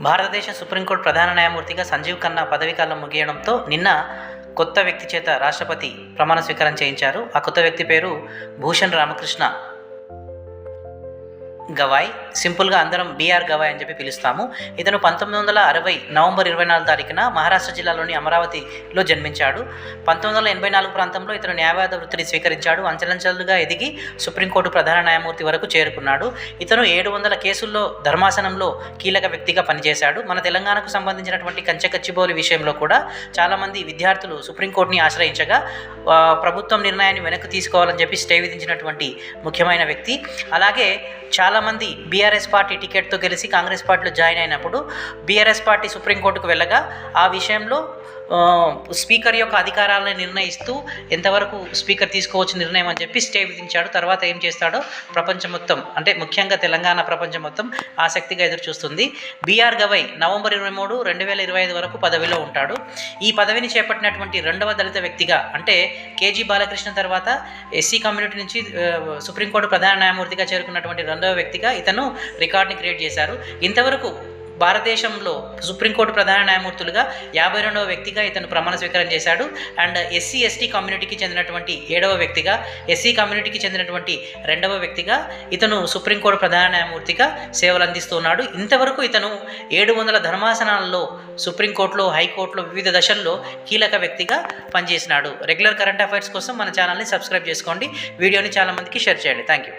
భారతదేశ సుప్రీంకోర్టు ప్రధాన న్యాయమూర్తిగా సంజీవ్ ఖన్నా పదవీకాలం ముగియడంతో నిన్న కొత్త వ్యక్తి చేత రాష్ట్రపతి ప్రమాణ స్వీకారం చేయించారు. ఆ కొత్త వ్యక్తి పేరు భూషణ్ రామకృష్ణ గవాయ్, సింపుల్గా అందరం బీఆర్ గవాయ్ అని చెప్పి పిలుస్తాము. ఇతను 1960 నవంబర్ 24 తారీఖున మహారాష్ట్ర జిల్లాలోని అమరావతిలో జన్మించాడు. 1984 ప్రాంతంలో ఇతను న్యాయవాద వృత్తిని స్వీకరించాడు. అంచెలంచెలుగా ఎదిగి సుప్రీంకోర్టు ప్రధాన న్యాయమూర్తి వరకు చేరుకున్నాడు. ఇతను 700 కేసుల్లో ధర్మాసనంలో కీలక వ్యక్తిగా పనిచేశాడు. మన తెలంగాణకు సంబంధించినటువంటి కంచెకచ్చిబౌలి విషయంలో కూడా చాలామంది విద్యార్థులు సుప్రీంకోర్టుని ఆశ్రయించగా ప్రభుత్వం నిర్ణయాన్ని వెనక్కి తీసుకోవాలని చెప్పి స్టే విధించినటువంటి ముఖ్యమైన వ్యక్తి. అలాగే చాలామంది బీఆర్ఎస్ పార్టీ టికెట్తో గెలిచి కాంగ్రెస్ పార్టీలో జాయిన్ అయినప్పుడు బీఆర్ఎస్ పార్టీ సుప్రీంకోర్టుకు వెళ్ళగా ఆ విషయంలో స్పీకర్ యొక్క అధికారాలను నిర్ణయిస్తూ ఎంతవరకు స్పీకర్ తీసుకోవచ్చు నిర్ణయం అని చెప్పి స్టే విధించాడు. తర్వాత ఏం చేస్తాడో ప్రపంచం మొత్తం, అంటే ముఖ్యంగా తెలంగాణ ప్రపంచం మొత్తం ఆసక్తిగా ఎదురు చూస్తుంది. బీఆర్ గవాయ్ నవంబర్ 23, 2025 వరకు పదవిలో ఉంటాడు. ఈ పదవిని చేపట్టినటువంటి రెండవ దళిత వ్యక్తిగా, అంటే కేజీ బాలకృష్ణ తర్వాత ఎస్సీ కమ్యూనిటీ నుంచి సుప్రీంకోర్టు ప్రధాన న్యాయమూర్తిగా చేరుకున్నటువంటి రెండవ వ్యక్తిగా ఇతను రికార్డ్ని క్రియేట్ చేశారు. ఇంతవరకు భారతదేశంలో సుప్రీంకోర్టు ప్రధాన న్యాయమూర్తులుగా 52వ వ్యక్తిగా ఇతను ప్రమాణ స్వీకారం చేశాడు. అండ్ ఎస్సీ ఎస్టీ కమ్యూనిటీకి చెందినటువంటి 7వ వ్యక్తిగా, ఎస్సీ కమ్యూనిటీకి చెందినటువంటి 2వ వ్యక్తిగా ఇతను సుప్రీంకోర్టు ప్రధాన న్యాయమూర్తిగా సేవలు అందిస్తున్నాడు. ఇంతవరకు ఇతను 700 ధర్మాసనాల్లో సుప్రీంకోర్టులో, హైకోర్టులో వివిధ దశల్లో కీలక వ్యక్తిగా పనిచేసినాడు. రెగ్యులర్ కరెంట్ అఫైర్స్ కోసం మన ఛానల్ని సబ్స్క్రైబ్ చేసుకోండి. వీడియోని చాలామందికి షేర్ చేయండి. Thank you.